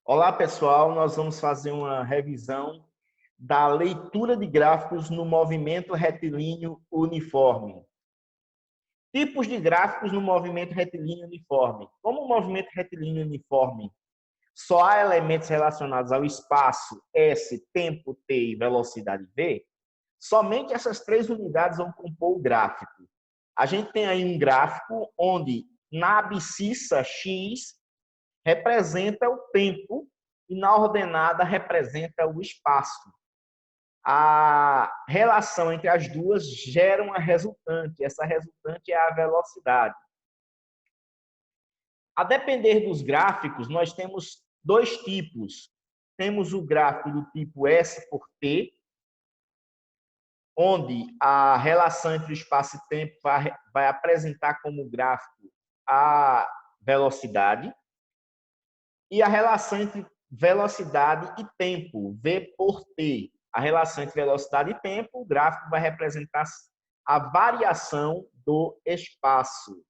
Olá, pessoal. Nós vamos fazer uma revisão da leitura de gráficos no movimento retilíneo uniforme. Tipos de gráficos no movimento retilíneo uniforme. Como o movimento retilíneo uniforme só há elementos relacionados ao espaço S, tempo T e velocidade V, somente essas três unidades vão compor o gráfico. A gente tem aí um gráfico onde na abscissa X representa o tempo e na ordenada representa o espaço. A relação entre as duas gera uma resultante. Essa resultante é a velocidade. A depender dos gráficos, nós temos dois tipos. Temos o gráfico do tipo S por T, onde a relação entre o espaço e tempo vai apresentar como gráfico a velocidade, e a relação entre velocidade e tempo, V por T. A relação entre velocidade e tempo, o gráfico vai representar a variação do espaço.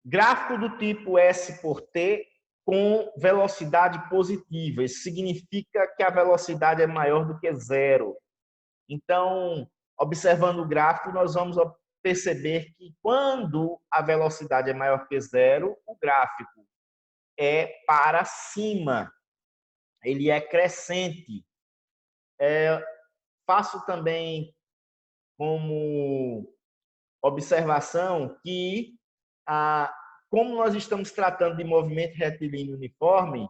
Gráfico do tipo S por T com velocidade positiva. Isso significa que a velocidade é maior do que zero. Então, observando o gráfico, nós vamos perceber que quando a velocidade é maior que zero, o gráfico é para cima, ele é crescente. Faço também como observação que, como nós estamos tratando de movimento retilíneo uniforme,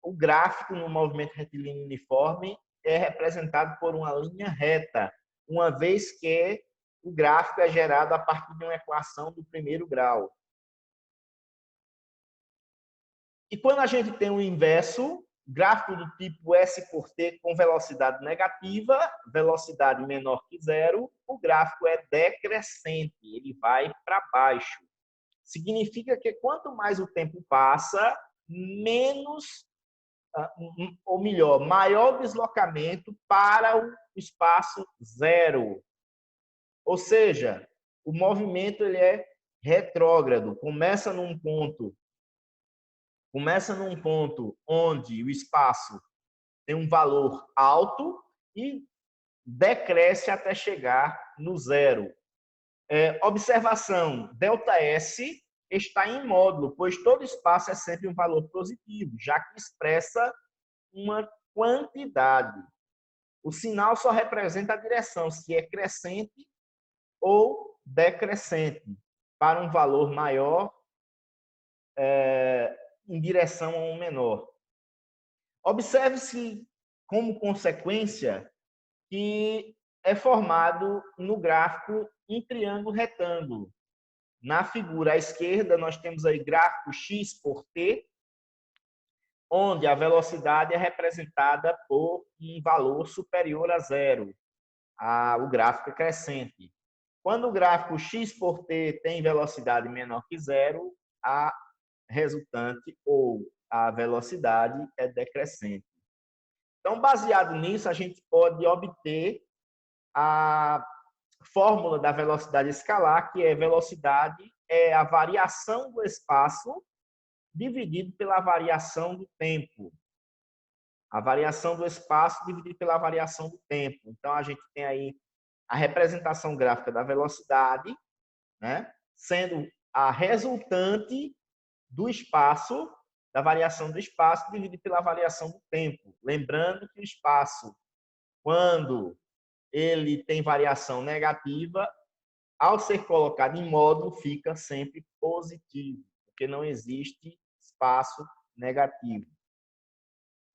o gráfico no movimento retilíneo uniforme é representado por uma linha reta, uma vez que o gráfico é gerado a partir de uma equação do primeiro grau. E quando a gente tem o inverso, gráfico do tipo S por T com velocidade negativa, velocidade menor que zero, o gráfico é decrescente, ele vai para baixo. Significa que quanto mais o tempo passa, menos, ou melhor, maior deslocamento para o espaço zero. Ou seja, o movimento ele é retrógrado, começa num ponto onde o espaço tem um valor alto e decresce até chegar no zero. Observação, ΔS está em módulo, pois todo espaço é sempre um valor positivo, já que expressa uma quantidade. O sinal só representa a direção, se é crescente ou decrescente, para um valor maior em direção a um menor. Observe-se, como consequência, que é formado no gráfico um triângulo retângulo. Na figura à esquerda, nós temos aí gráfico X por T, onde a velocidade é representada por um valor superior a zero. O gráfico é crescente. Quando o gráfico X por T tem velocidade menor que zero, a resultante ou a velocidade é decrescente. Então, baseado nisso, a gente pode obter a fórmula da velocidade escalar, que é velocidade é a variação do espaço dividido pela variação do tempo. A variação do espaço dividido pela variação do tempo. Então, a gente tem aí a representação gráfica da velocidade, né, sendo a resultante do espaço, da variação do espaço dividido pela variação do tempo. Lembrando que o espaço, quando ele tem variação negativa, ao ser colocado em módulo, fica sempre positivo, porque não existe espaço negativo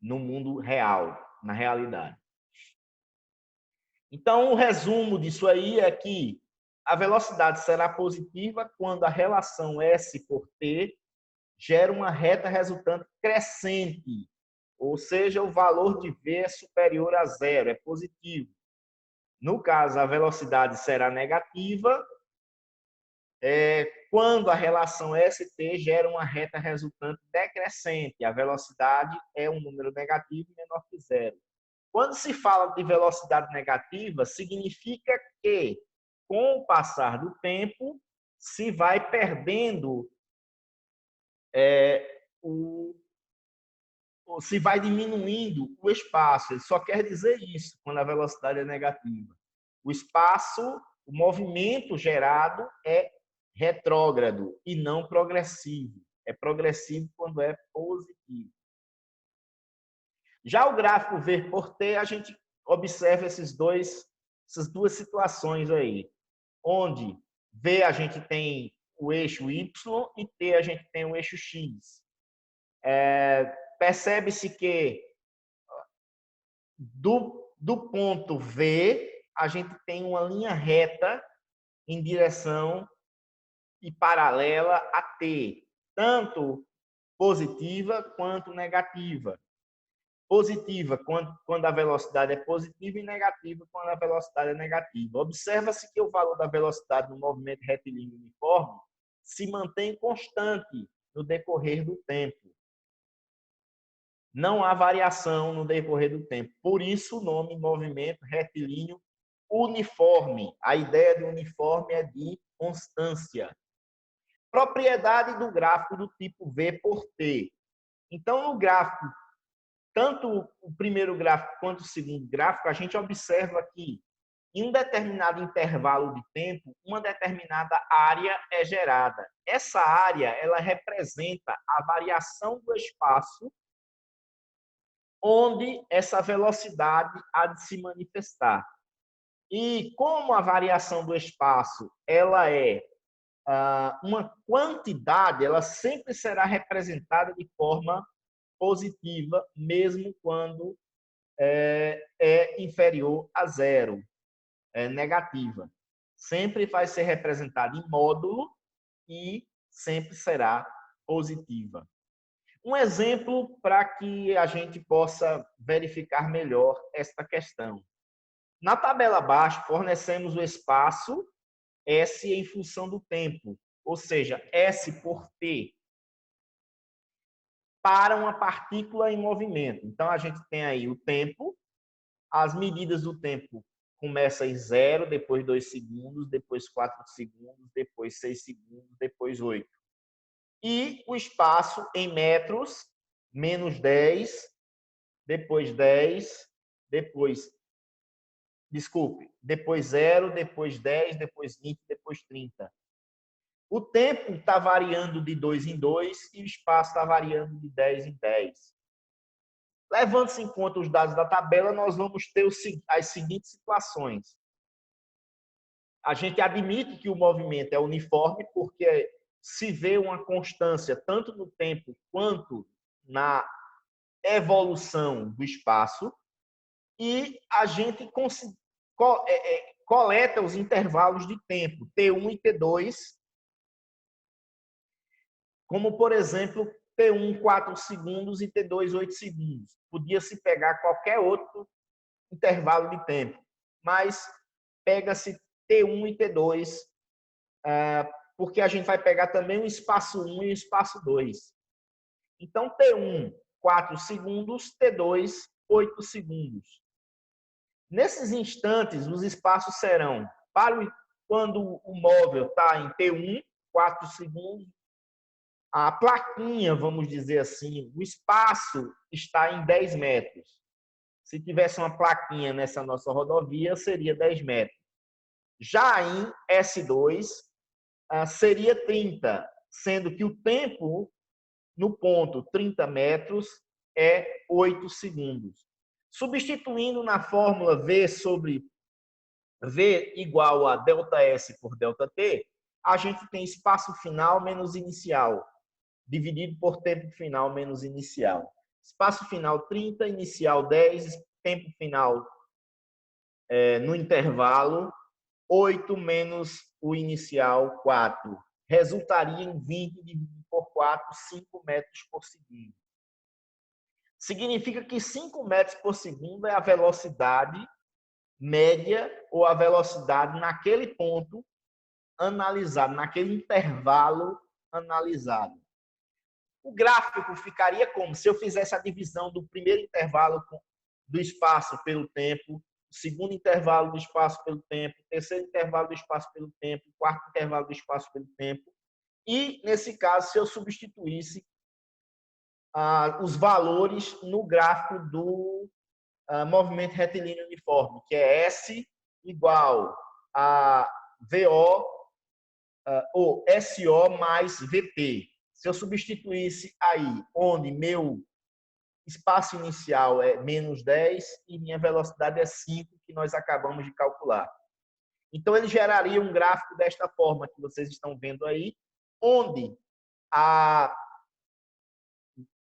no mundo real, na realidade. Então, o resumo disso aí é que a velocidade será positiva quando a relação S por T gera uma reta resultante crescente, ou seja, o valor de V é superior a zero, é positivo. No caso, a velocidade será negativa quando a relação ST gera uma reta resultante decrescente. A velocidade é um número negativo menor que zero. Quando se fala de velocidade negativa, significa que, com o passar do tempo, se vai perdendo se vai diminuindo o espaço. Ele só quer dizer isso quando a velocidade é negativa. O espaço, o movimento gerado é retrógrado e não progressivo. É progressivo quando é positivo. Já o gráfico V por T, a gente observa essas duas situações aí, onde V a gente tem o eixo Y e T a gente tem o eixo X. Percebe-se que do ponto V, a gente tem uma linha reta em direção e paralela a T, tanto positiva quanto negativa. Positiva quando a velocidade é positiva e negativa quando a velocidade é negativa. Observa-se que o valor da velocidade no movimento retilíneo uniforme se mantém constante no decorrer do tempo. Não há variação no decorrer do tempo. Por isso o nome movimento retilíneo uniforme. A ideia de uniforme é de constância. Propriedade do gráfico do tipo V por T. Então, no gráfico, tanto o primeiro gráfico quanto o segundo gráfico, a gente observa que em um determinado intervalo de tempo, uma determinada área é gerada. Essa área, ela representa a variação do espaço onde essa velocidade há de se manifestar. E como a variação do espaço ela é uma quantidade, ela sempre será representada de forma positiva, mesmo quando é inferior a zero, é negativa. Sempre vai ser representada em módulo e sempre será positiva. Um exemplo para que a gente possa verificar melhor esta questão. Na tabela abaixo, fornecemos o espaço S em função do tempo, ou seja, S por T, para uma partícula em movimento. Então, a gente tem aí o tempo, as medidas do tempo começam em 0, depois 2 segundos, depois 4 segundos, depois 6 segundos, depois 8. E o espaço em metros, menos 10, depois 10, depois 0, depois 10, depois 20, depois 30. O tempo está variando de 2 em 2 e o espaço está variando de 10 em 10. Levando-se em conta os dados da tabela, nós vamos ter as seguintes situações. A gente admite que o movimento é uniforme porque se vê uma constância tanto no tempo quanto na evolução do espaço e a gente coleta os intervalos de tempo, T1 e T2, como, por exemplo, T1, 4 segundos e T2, 8 segundos. Podia-se pegar qualquer outro intervalo de tempo, mas pega-se T1 e T2, porque a gente vai pegar também o espaço 1 e o espaço 2. Então, T1, 4 segundos, T2, 8 segundos. Nesses instantes, os espaços serão, quando o móvel está em T1, 4 segundos, a plaquinha, vamos dizer assim, o espaço está em 10 metros. Se tivesse uma plaquinha nessa nossa rodovia, seria 10 metros. Já em S2, seria 30, sendo que o tempo no ponto 30 metros é 8 segundos. Substituindo na fórmula V sobre V igual a ΔS por ΔT, a gente tem espaço final menos inicial, dividido por tempo final menos inicial. Espaço final 30, inicial 10, tempo final no intervalo 8 menos o inicial 4. Resultaria em 20 dividido por 4, 5 metros por segundo. Significa que 5 metros por segundo é a velocidade média ou a velocidade naquele ponto analisado, naquele intervalo analisado. O gráfico ficaria como se eu fizesse a divisão do primeiro intervalo do espaço pelo tempo, o segundo intervalo do espaço pelo tempo, o terceiro intervalo do espaço pelo tempo, o quarto intervalo do espaço pelo tempo, E, nesse caso, se eu substituísse os valores no gráfico do movimento retilíneo uniforme, que é S igual a VO ou SO mais VT. Se eu substituísse aí, onde meu espaço inicial é menos 10 e minha velocidade é 5, que nós acabamos de calcular. Então, ele geraria um gráfico desta forma que vocês estão vendo aí, onde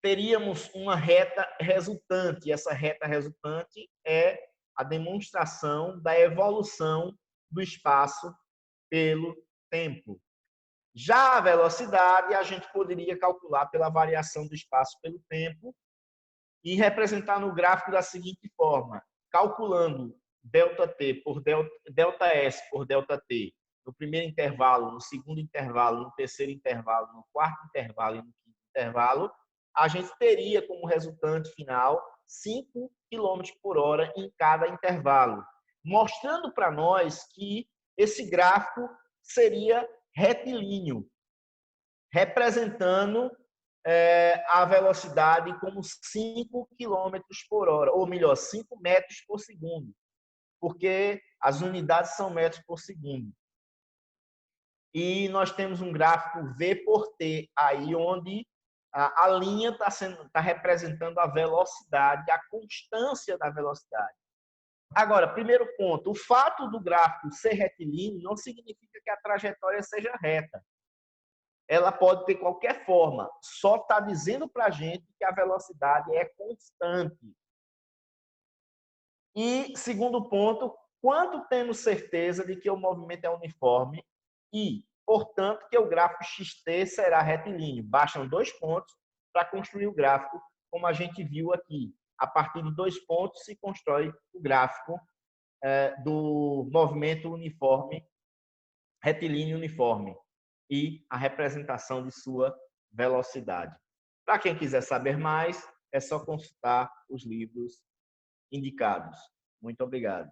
teríamos uma reta resultante. E essa reta resultante é a demonstração da evolução do espaço pelo tempo. Já a velocidade, a gente poderia calcular pela variação do espaço pelo tempo e representar no gráfico da seguinte forma, calculando ΔT por ΔS por ΔT no primeiro intervalo, no segundo intervalo, no terceiro intervalo, no quarto intervalo e no quinto intervalo, a gente teria como resultante final 5 km por hora em cada intervalo, mostrando para nós que esse gráfico seria retilíneo, representando a velocidade como 5 km por hora, ou melhor, 5 metros por segundo, porque as unidades são metros por segundo. E nós temos um gráfico V por T, aí onde a linha está representando a velocidade, a constância da velocidade. Agora, primeiro ponto, o fato do gráfico ser retilíneo não significa que a trajetória seja reta. Ela pode ter qualquer forma, só está dizendo para a gente que a velocidade é constante. E, segundo ponto, quanto temos certeza de que o movimento é uniforme e, portanto, que o gráfico XT será retilíneo. Bastam 2 pontos para construir o gráfico, como a gente viu aqui. A partir de 2 pontos se constrói o gráfico do movimento uniforme, retilíneo uniforme, e a representação de sua velocidade. Para quem quiser saber mais, é só consultar os livros indicados. Muito obrigado.